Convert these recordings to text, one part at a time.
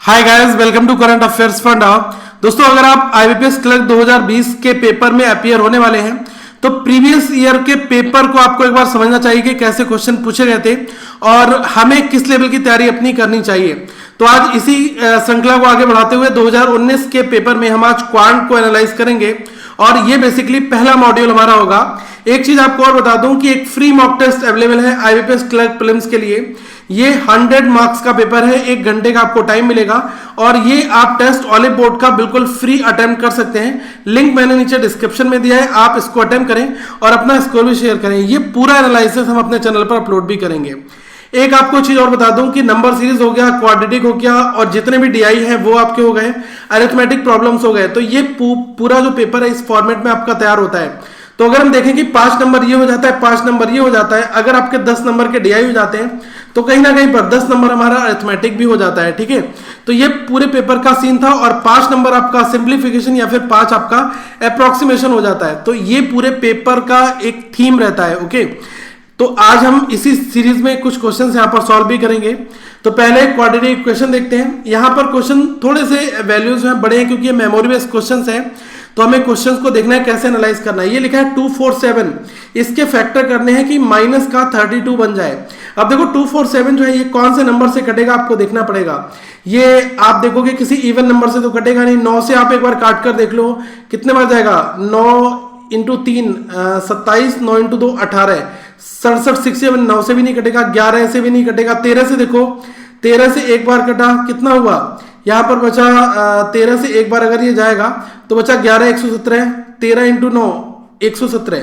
Hi guys, welcome to current affairs funda. दोस्तों, अगर आप आईबीपीएस क्लर्क 2020 के पेपर में अपीयर होने वाले हैं तो प्रीवियस ईयर के पेपर को आपको एक बार समझना चाहिए कि कैसे क्वेश्चन पूछे गए थे और हमें किस लेवल की तैयारी अपनी करनी चाहिए। तो आज इसी श्रृंखला को आगे बढ़ाते हुए 2019 के पेपर में हम आज क्वांट को एनालाइज करेंगे और ये बेसिकली पहला मॉड्यूल हमारा होगा। एक चीज आपको और बता दूं कि एक फ्री मॉक टेस्ट अवेलेबल है आईबीपीएस क्लर्क प्रीलिम्स के लिए। ये 100 मार्क्स का पेपर है, 1 घंटे का आपको टाइम मिलेगा और ये आप टेस्ट ऑलिव बोर्ड का बिल्कुल फ्री अटेम्प्ट कर सकते हैं। लिंक मैंने नीचे डिस्क्रिप्शन में दिया है, आप इसको अटेम्प्ट करें और अपना स्कोर भी शेयर करें। ये पूरा एनालिसिस हम अपने चैनल पर अपलोड भी करेंगे। एक आपको चीज और बता दूं कि नंबर सीरीज हो गया, क्वाड्रेटिक हो गया और जितने भी डीआई हैं वो आपके हो गए, अरिथमेटिक प्रॉब्लम्स हो गए। तो ये पूरा जो पेपर है इस फॉर्मेट में आपका तैयार होता है। तो अगर हम देखें कि 5 नंबर ये हो जाता है, 5 नंबर ये हो जाता है, अगर आपके 10 नंबर के डीआई हो जाते हैं तो कहीं ना कहीं पर 10 नंबर हमारा अरिथमेटिक भी हो जाता है। ठीक है, तो ये पूरे पेपर का सीन था और 5 नंबर आपका सिंप्लीफिकेशन या फिर 5 आपका अप्रोक्सीमेशन हो जाता है। तो ये पूरे पेपर का एक थीम रहता है। ओके, तो आज हम इसी सीरीज में कुछ क्वेश्चंस यहाँ पर सॉल्व भी करेंगे। तो पहले क्वाड्रेटिक इक्वेशन देखते हैं। यहाँ पर क्वेश्चन थोड़े से वैल्यूज में बड़े हैं क्योंकि ये मेमोरी बेस्ड क्वेश्चंस हैं, तो हमें क्वेश्चंस को देखना है कैसे एनालाइज करना है। ये लिखा है 247, इसके फैक्टर करने हैं कि माइनस का 32 बन जाए। अब देखो 247 जो है ये कौन से नंबर से कटेगा आपको देखना पड़ेगा। ये आप देखोगे किसी इवन नंबर से तो कटेगा नहीं। 9 से आप एक बार काट कर देख लो कितने बार जाएगा। 9 इंटू 3 27, 9 इंटू 2 18, 67 67, 9 से भी नहीं कटेगा, 11 से भी नहीं कटेगा, 13 से देखो, 13 से एक बार कटा कितना हुआ यहाँ पर बचा 13 से एक बार अगर ये जाएगा तो बचा 11 117, 13 इंटू 9 117,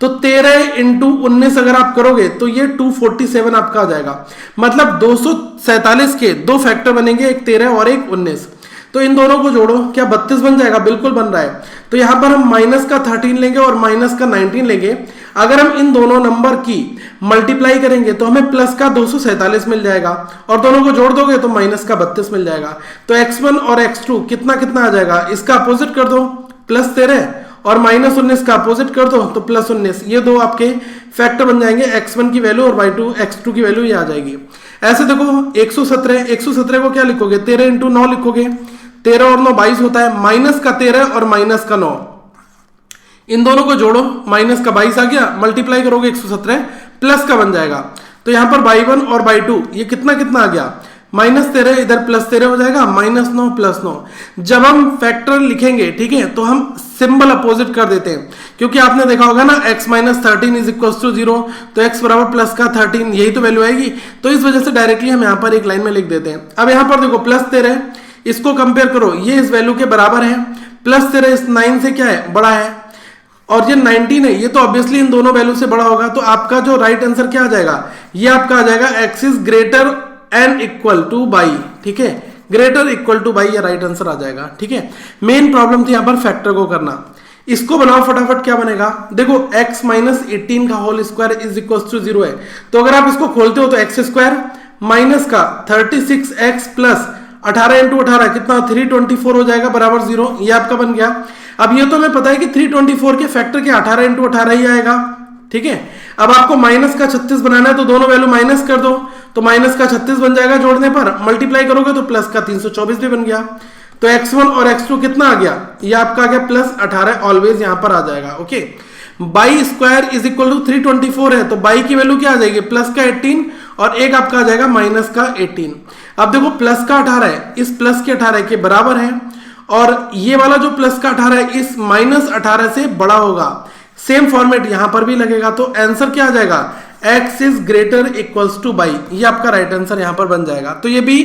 तो 13 इंटू 19 अगर आप करोगे तो ये 247 आपका आ जाएगा। मतलब 247 के 2 फैक्टर बनेंगे, एक 13 और एक 19। तो इन दोनों को जोड़ो, क्या 32 बन जाएगा? बिल्कुल बन रहा है। तो यहां पर हम माइनस का 13 लेंगे और माइनस का 19 लेंगे। अगर हम इन दोनों नंबर की मल्टीप्लाई करेंगे तो हमें प्लस का 247 मिल जाएगा और दोनों को जोड़ दोगे तो माइनस का 32 मिल जाएगा। तो x1 और x2 कितना कितना आ जाएगा? इसका अपोजिट कर दो प्लस 13 और माइनस 19 का अपोजिट कर दो तो प्लस 19। ये दो आपके फैक्टर बन जाएंगे, x1 की वैल्यू और x2 की वैल्यू ये आ जाएगी। ऐसे देखो 117 को क्या लिखोगे? 13 इंटू 9 लिखोगे, 13 और 9 22 होता है, माइनस का 13 और माइनस का 9, इन दोनों को जोड़ो, माइनस का 22 आ गया, मल्टीप्लाई करोगे 117 प्लस का बन जाएगा। तो यहां पर बाई 1 और बाई 2 ये कितना कितना आ गया? माइनस 13, इधर प्लस 13 हो जाएगा, माइनस 9 प्लस 9। जब हम फैक्टर लिखेंगे, ठीक है, तो हम सिंबल अपोजिट कर देते हैं क्योंकि आपने देखा होगा ना x minus 13 is equal to 0, तो x बराबर प्लस का 13, यही तो वैल्यू आएगी। तो इस वजह से डायरेक्टली हम यहाँ पर एक लाइन में लिख देते हैं। अब यहाँ पर देखो प्लस 13, इसको कंपेयर करो, ये इस वैल्यू के बराबर है, प्लस 13 इस 9 से क्या है? बड़ा है, और ये 19 है, ये तो ऑब्वियसली इन दोनों वैल्यू से बड़ा होगा। तो आपका जो राइट आंसर क्या आ जाएगा? ये आपका आ जाएगा x is greater and equal two by. ठीक है, ग्रेटर इक्वल टू बाई, ये राइट आंसर आ जाएगा। ठीक है, मेन प्रॉब्लम थी यहाँ पर फैक्टर को करना। इसको बनाओ फटाफट, क्या बनेगा? देखो x माइनस 18 का whole square is equal to 0 है, तो अगर आप इसको खोलते हो तो एक्स स्क्वायर माइनस का 36x प्लस 18 इंटू 18 कितना? 324 हो जाएगा बराबर 0। ये आपका बन गया। अब ये तो हमें पता है कि 324 के फैक्टर के 18 इंटू 18 ही आएगा। ठीक है, अब आपको माइनस का 36 बनाना है तो दोनों वैल्यू माइनस कर दो, तो माइनस का 36 बन जाएगा जोड़ने पर, मल्टीप्लाई करोगे तो प्लस का 324 भी बन गया। तो x1 और x2 कितना आ गया? ये आपका आ गया प्लस 18, ऑलवेज यहां पर आ जाएगा। Okay, by square is equal to 324 है, तो बाई की वैल्यू क्या आ जाएगी? प्लस का 18 और एक आपका आ जाएगा माइनस का 18। अब देखो प्लस का 18 है, इस प्लस के 18 के बराबर है और ये वाला जो प्लस का 18 है इस माइनस 18 से बड़ा होगा। सेम फॉर्मेट यहां पर भी लगेगा, तो आंसर क्या आ जाएगा? x is greater equals two by, ये आपका राइट आंसर यहां पर बन जाएगा। तो ये भी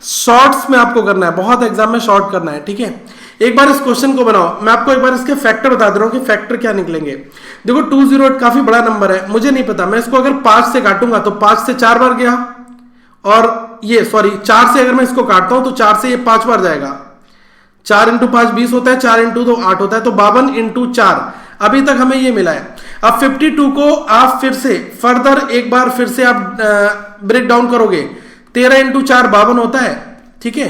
शॉर्ट्स में आपको करना है, बहुत एग्जाम में शॉर्ट करना है। ठीक है, एक बार इस क्वेश्चन को बनाओ, मैं आपको एक बार इसके फैक्टर बता दे रहा हूं कि फैक्टर क्या निकलेंगे। देखो 208 काफी बड़ा नंबर है, मुझे नहीं पता, मैं इसको अगर 5 से काटूंगा तो 5 से 4 बार गया, और ये 4 से अगर मैं इसको काटता हूं तो 4 से ये 5 बार जाएगा। 4 इंटू 5 20 होता है, 4 इंटू 2 8 होता है, तो 52 इंटू 4 अभी तक हमें ये मिला है। अब 52 को आप फिर से फर्दर एक बार फिर से आप ब्रेक डाउन करोगे, 13 इंटू 4 52 होता है। ठीक है,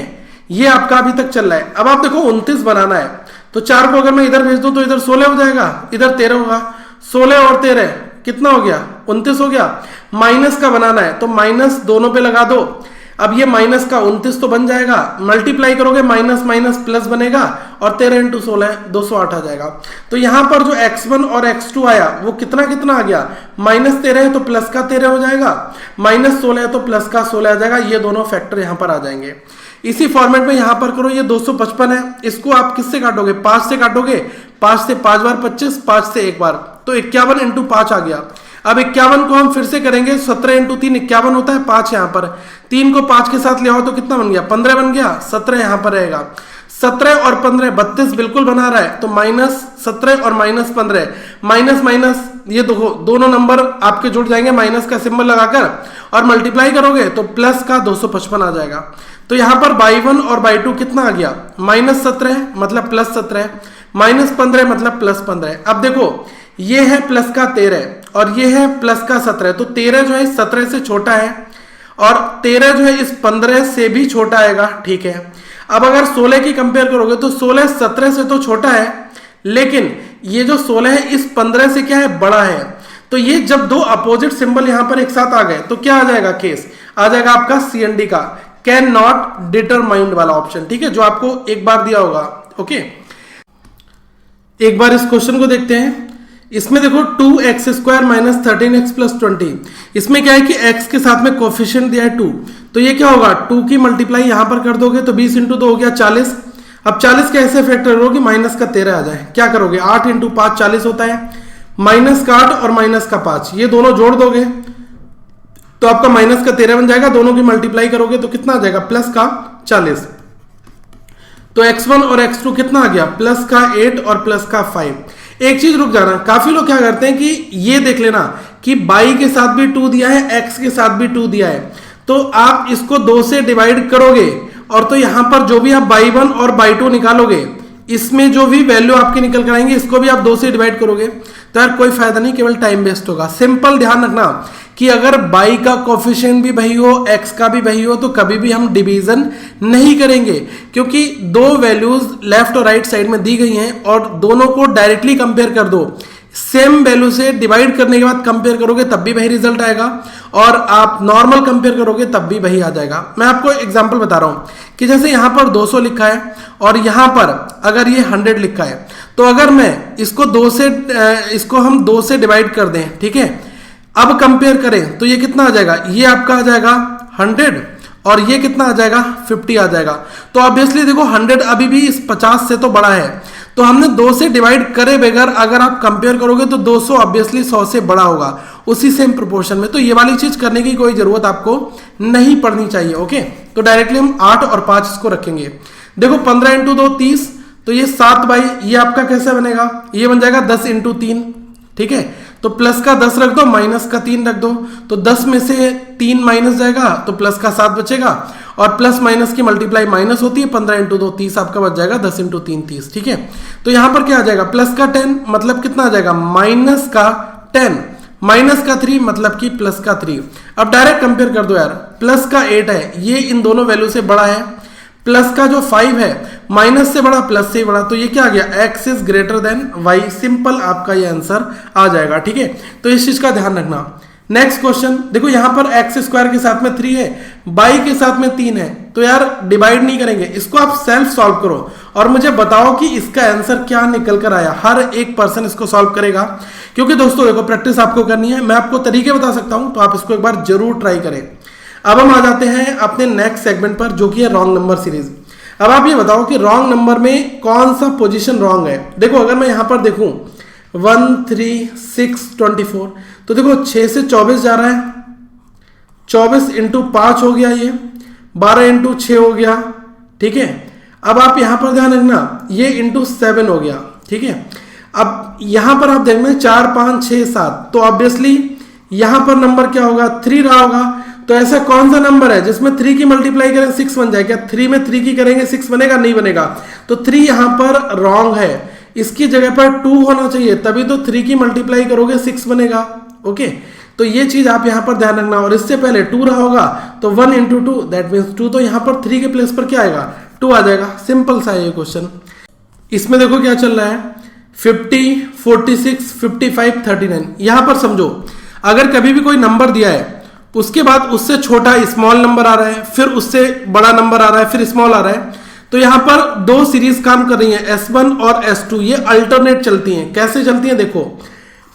ये आपका अभी तक चल रहा है। अब आप देखो 29 बनाना है, तो 4 को अगर मैं इधर भेज दूं तो इधर 16 हो जाएगा, इधर 13 होगा, 16 और 13 कितना हो गया? 29 हो गया। माइनस का बनाना है तो माइनस दोनों पे लगा दो। अब ये माइनस का 29 तो बन जाएगा, मल्टीप्लाई करोगे माइनस माइनस प्लस बनेगा और 13 इंटू 16 208 आ जाएगा। तो यहां पर जो x1 और x2 आया वो कितना कितना आ गया, -13 है तो प्लस का 13 हो जाएगा, -16 है तो प्लस का 16 आ जाएगा। ये दोनों फैक्टर यहां पर आ जाएंगे। इसी फॉर्मेट में यहां पर करो, ये 255 है, इसको आप किससे काटोगे, 5 से काटोगे, 5 से 5 बार 25, 5 से एक बार, तो 51 इंटू 5 आ गया। अब 51 को हम फिर से करेंगे, 17 इंटू 3 51 होता है, 5 यहाँ पर, 3 को 5 के साथ ले आओ तो कितना बन गया, 15 बन गया, 17 यहाँ पर रहेगा, 17 और 15 32 बिल्कुल बना रहा है, तो -17 और -15 माइनस माइनस ये दोनों नंबर आपके जुड़ जाएंगे माइनस का सिंबल लगाकर, और मल्टीप्लाई करोगे तो प्लस का 255 आ जाएगा। तो यहाँ पर बाई 1 और बाई 2 कितना आ गया, -17 मतलब +17, -15 मतलब +15। अब देखो ये है प्लस का 13 और ये है प्लस का 17, तो 13 जो है 17 से छोटा है और 13 जो है इस 15 से भी छोटा आएगा, ठीक है। अब अगर 16 की कंपेयर करोगे तो 16 17 से तो छोटा है, लेकिन ये जो 16 है इस 15 से क्या है, बड़ा है। तो ये जब दो अपोजिट सिंबल यहां पर एक साथ आ गए तो क्या आ जाएगा, केस आ जाएगा आपका CND का, कैन नॉट डिटरमाइंड वाला ऑप्शन, ठीक है, जो आपको एक बार दिया होगा। ओके, एक बार इस क्वेश्चन को देखते हैं। इसमें देखो 2x² - 13x + 20, इसमें क्या है कि x के साथ में कोफिशिएंट दिया है 2, तो ये क्या होगा, 2 की मल्टीप्लाई यहां पर कर दोगे तो 20 इंटू 2 हो गया 40। अब 40 का ऐसे फैक्टर करोगे माइनस का 13 आ जाए, क्या करोगे, 8 इंटू 5 40 होता है, माइनस का 8 और माइनस का 5 ये दोनों जोड़ दोगे तो आपका माइनस का 13 बन जाएगा, दोनों की मल्टीप्लाई करोगे तो कितना आ जाएगा, प्लस का 40। तो x1 और x2 कितना आ गया, प्लस का 8 और प्लस का 5। एक चीज रुक जाना, काफी लोग क्या करते हैं कि ये देख लेना कि बाई के साथ भी 2 दिया है, x के साथ भी 2 दिया है, तो आप इसको 2 से डिवाइड करोगे और तो यहां पर जो भी आप बाई 1 और बाई 2 निकालोगे, इसमें जो भी वैल्यू आपकी निकल कर आएंगे इसको भी आप 2 से डिवाइड करोगे, तो यार कोई फायदा नहीं, केवल टाइम वेस्ट होगा। सिंपल ध्यान रखना कि अगर बाई का कोफिशिएंट भी वही हो, एक्स का भी वही हो, तो कभी भी हम डिवीजन नहीं करेंगे, क्योंकि दो वैल्यूज लेफ्ट और राइट साइड में दी गई हैं और दोनों को डायरेक्टली कंपेयर कर दो, सेम वैल्यू से डिवाइड करने के बाद कंपेयर करोगे तब भी वही रिजल्ट आएगा, और आप नॉर्मल कंपेयर करोगे तब भी वही आ जाएगा। मैं आपको एग्जांपल बता रहा हूं कि जैसे यहां पर 200 लिखा है और यहां पर अगर ये 100 लिखा है, तो अगर मैं इसको हम 2 से डिवाइड कर दें, ठीक है, अब कंपेयर करें तो ये कितना आ जाएगा, ये आपका आ जाएगा 100 और ये कितना आ जाएगा 50 आ जाएगा। तो ऑब्वियसली देखो 100 अभी भी इस 50 से तो बड़ा है, तो हमने 2 से डिवाइड करे बगैर अगर आप कंपेयर करोगे तो 200 ऑब्वियसली 100 से बड़ा होगा उसी सेम प्रोपोर्शन में। तो ये वाली चीज करने की कोई जरूरत आपको नहीं पड़नी चाहिए। ओके, तो डायरेक्टली हम 8 और 5 इसको रखेंगे। देखो 15 इंटू 2 30, तो ये 7 बाई ये आपका कैसे बनेगा, ये बन जाएगा 10 इंटू 3, ठीक है, तो प्लस का 10 रख दो, माइनस का 3 रख दो, तो 10 में से 3 माइनस जाएगा तो प्लस का 7 बचेगा, और प्लस माइनस की मल्टीप्लाई माइनस होती है, 15 इंटू 2 30 आपका बच जाएगा, 10 इंटू 3 30, ठीक है। तो यहां पर क्या आ जाएगा, प्लस का 10 मतलब कितना आ जाएगा, माइनस का 10, माइनस का 3 मतलब कि प्लस का 3। अब डायरेक्ट कंपेयर कर दो यार, प्लस का 8 है, ये इन दोनों वैल्यू से बड़ा है, प्लस का जो 5 है माइनस से बड़ा प्लस से बड़ा, तो ये क्या आ गया, x is greater than y, simple आपका ये आंसर आ जाएगा, ठीक है। तो इस चीज का ध्यान रखना। नेक्स्ट क्वेश्चन देखो, यहां पर x² के साथ में 3 है, y के साथ में 3 है, तो यार डिवाइड नहीं करेंगे, इसको आप सेल्फ सॉल्व करो और मुझे बताओ कि इसका आंसर क्या निकल कर आया। हर एक पर्सन इसको सॉल्व करेगा, क्योंकि दोस्तों देखो प्रैक्टिस आपको करनी है, मैं आपको तरीके बता सकता हूं, तो आप इसको एक बार जरूर ट्राई करें। अब हम आ जाते हैं अपने नेक्स्ट सेगमेंट पर, जो कि है रॉन्ग नंबर सीरीज। अब आप ये बताओ कि रॉन्ग नंबर में कौन सा पोजीशन रॉन्ग है। देखो अगर मैं यहां पर देखूं 1 3 6 24, तो देखो 6 से 24 जा रहा है, 24 इंटू 5 हो गया, ये 12 इंटू 6 हो गया, ठीक है। अब आप यहां पर ध्यान रखना, ये इंटू 7 हो गया, ठीक है। अब यहां पर आप देखना 4 5 6 7, तो ऑब्वियसली यहां पर नंबर क्या होगा, 3 रहा होगा। तो ऐसा कौन सा नंबर है जिसमें 3 की मल्टीप्लाई करें 6 बन जाए, क्या 3 में 3 की करेंगे 6 बनेगा, नहीं बनेगा, तो 3 यहां पर रॉन्ग है, इसकी जगह पर 2 होना चाहिए, तभी तो 3 की मल्टीप्लाई करोगे 6 बनेगा। ओके, तो ये चीज आप यहां पर ध्यान रखना, और इससे पहले 2 रहा होगा तो 1 इंटू 2 दैट मीन्स 2, तो यहां पर 3 के प्लेस पर क्या आएगा, 2 आ जाएगा। सिंपल सा है ये क्वेश्चन। इसमें देखो क्या चल रहा है, 50 46 55 39। यहां पर समझो, अगर कभी भी कोई नंबर दिया है उसके बाद उससे छोटा स्मॉल नंबर आ रहा है, फिर उससे बड़ा नंबर आ रहा है, फिर स्मॉल आ रहा है। तो यहां पर दो सीरीज काम कर रही है, S1 और S2, ये अल्टरनेट चलती हैं। कैसे चलती हैं देखो,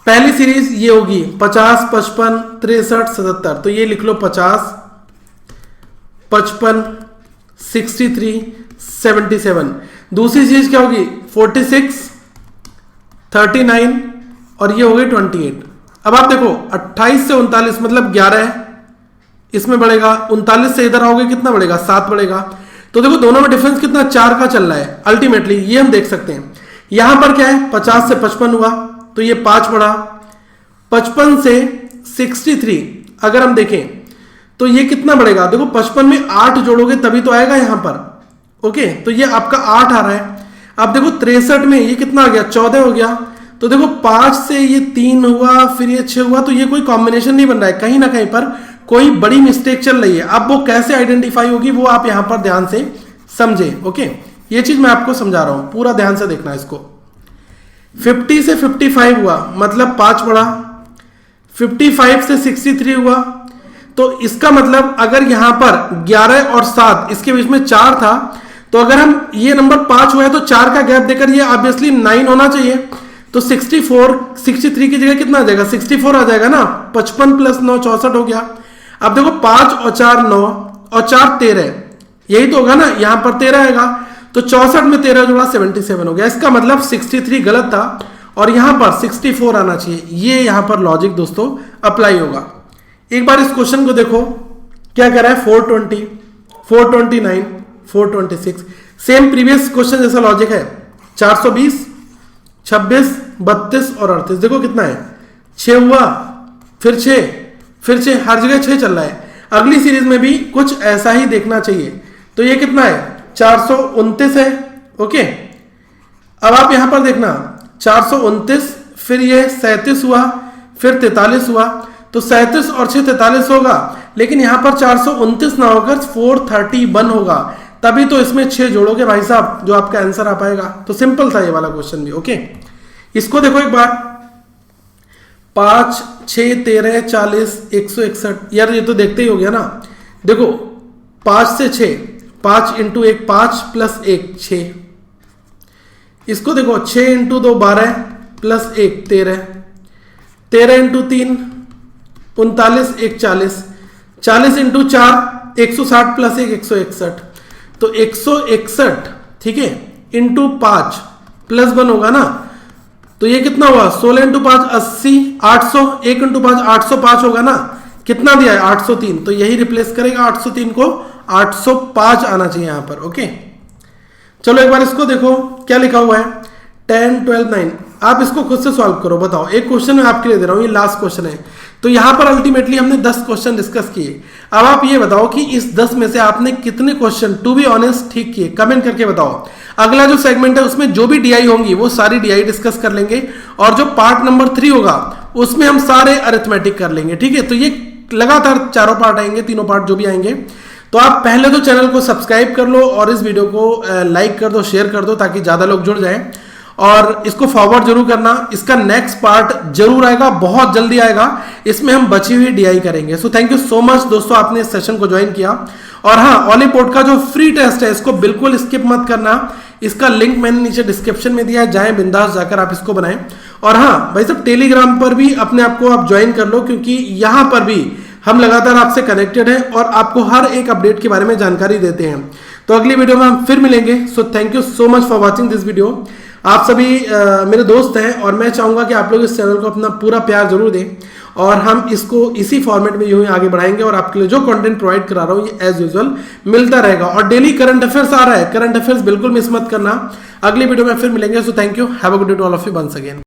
पहली सीरीज ये होगी 50, 55, 63, 77, तो ये लिख लो 50, 55, 63, 77। दूसरी सीरीज क्या होगी 46, 39 और ये हो गई 28। अब आप देखो 28 से 39 मतलब 11 है, इसमें बढ़ेगा। 39 से इधर आओगे कितना बढ़ेगा, 7 बढ़ेगा। तो देखो दोनों में डिफरेंस कितना, 4 का चल रहा है अल्टीमेटली, ये हम देख सकते हैं। यहां पर क्या है 50 से 55 हुआ तो ये 5 बढ़ा। 55 से 63 अगर हम देखें तो ये कितना बढ़ेगा, देखो 55 में 8 जोड़ोगे तभी तो आएगा यहां पर। ओके, तो ये आपका 8 आ रहा है। अब देखो 63 में ये कितना आ गया, 14 हो गया। तो देखो 5 से ये 3 हुआ, फिर ये 6 हुआ, तो ये कोई कॉम्बिनेशन नहीं बन रहा है, कहीं ना कहीं पर कोई बड़ी मिस्टेक चल रही है। अब वो कैसे आइडेंटिफाई होगी वो आप यहां पर ध्यान से समझे। ओके, ये चीज मैं आपको समझा रहा हूं, पूरा ध्यान से देखना इसको। 50 से 55 हुआ मतलब 5 बढ़ा। 55 से 63 हुआ तो इसका मतलब अगर यहां पर 11 और 7 इसके बीच में 4 था, तो अगर हम ये नंबर 5 हुआ है तो 4 का गैप देकर ये ऑब्वियसली 9 होना चाहिए। तो 63 की जगह कितना आ जाएगा, 64 आ जाएगा ना। 55 प्लस 9 64 हो गया। अब देखो 5 और 4 9 और 4 13, यही तो होगा ना, यहां पर 13 आएगा। तो 64 में 13 जोड़ा 77 हो गया। इसका मतलब 63 गलत था और यहां पर 64 आना चाहिए। ये यहां पर लॉजिक दोस्तों अप्लाई होगा। एक बार इस क्वेश्चन को देखो क्या कर रहा है, 420, 429, 426, सेम प्रीवियस क्वेश्चन जैसा लॉजिक है। 420, 26, 32 और 38, देखो कितना है, 6 हुआ, फिर 6, फिर 6, हर जगह 6 चल रहा है। अगली सीरीज में भी कुछ ऐसा ही देखना चाहिए। तो ये कितना है, 429 है। ओके, अब आप यहां पर देखना 429, फिर ये 37 हुआ, फिर 43 हुआ। तो 37 और 6 43 होगा, लेकिन यहां पर 429 ना होकर 431 होगा, तभी तो इसमें 6 जोड़ोगे भाई साहब, जो आपका आंसर आ पाएगा। तो सिंपल था ये वाला क्वेश्चन भी। ओके, इसको देखो एक बार, 5, 6, 13, 40, 161, यार ये तो देखते ही हो गया ना। देखो 5 से 6, 5 इंटू 1 5 प्लस 1 6। इसको देखो 6 into 2 12 plus 1 13, 13 into 3 39, 1 40, 40 into 4 160 plus 1 161। तो 161 ठीक है इंटू 5 प्लस 1 होगा ना। तो ये कितना हुआ, 16 इंटू 5 80, 800, 1 इंटू 5 805 होगा ना। कितना दिया है 803, तो यही रिप्लेस करेगा 803 को, 805 आना चाहिए यहां पर। ओके, चलो एक बार इसको देखो क्या लिखा हुआ है, 10, 12, 9। आप इसको खुद से सॉल्व करो, बताओ। एक क्वेश्चन मैं आपके लिए दे रहा हूं, ये लास्ट क्वेश्चन है। तो यहां पर अल्टीमेटली हमने 10 क्वेश्चन डिस्कस किए। अब आप ये बताओ कि इस 10 में से आपने कितने क्वेश्चन टू बी ऑनेस्ट ठीक किए, कमेंट करके बताओ। अगला जो सेगमेंट है उसमें जो भी डीआई होंगी वो सारी डीआई डिस्कस कर लेंगे, और जो पार्ट नंबर 3 होगा उसमें हम सारे अरिथमेटिक कर लेंगे। ठीक है, तो ये लगातार चारों पार्ट आएंगे, तीनों पार्ट जो भी आएंगे। तो आप पहले तो चैनल को सब्सक्राइब कर लो और इस वीडियो को लाइक कर दो, शेयर कर दो, ताकि ज्यादा लोग जुड़ जाएं। और इसको फॉरवर्ड जरूर करना। इसका नेक्स्ट पार्ट जरूर आएगा, बहुत जल्दी आएगा। इसमें हम बची हुई डीआई करेंगे। सो थैंक यू सो मच दोस्तों, आपने इस सेशन को ज्वाइन किया। और हाँ, ऑलीपोर्ट का जो फ्री टेस्ट है इसको बिल्कुल स्किप मत करना। इसका लिंक मैंने नीचे डिस्क्रिप्शन में दिया है, जाएं बिंदास जाकर आप इसको बनाएं। और हाँ भाई साहब, टेलीग्राम पर भी अपने आप को आप ज्वाइन कर लो, क्योंकि यहां पर भी हम लगातार आपसे कनेक्टेड हैं और आपको हर एक अपडेट के बारे में जानकारी देते हैं। तो अगली वीडियो में हम फिर मिलेंगे। So thank you so much for watching this video. आप सभी मेरे दोस्त हैं और मैं चाहूंगा कि आप लोग इस चैनल को अपना पूरा प्यार जरूर दें, और हम इसको इसी फॉर्मेट में यूं ही आगे बढ़ाएंगे। और आपके लिए जो कंटेंट प्रोवाइड करा रहा हूं ये एज यूजुअल मिलता रहेगा। और डेली करंट अफेयर्स आ रहा है, करंट अफेयर्स बिल्कुल मिस मत करना। अगली वीडियो में फिर मिलेंगे। So thank you, have a good day to all of you once again.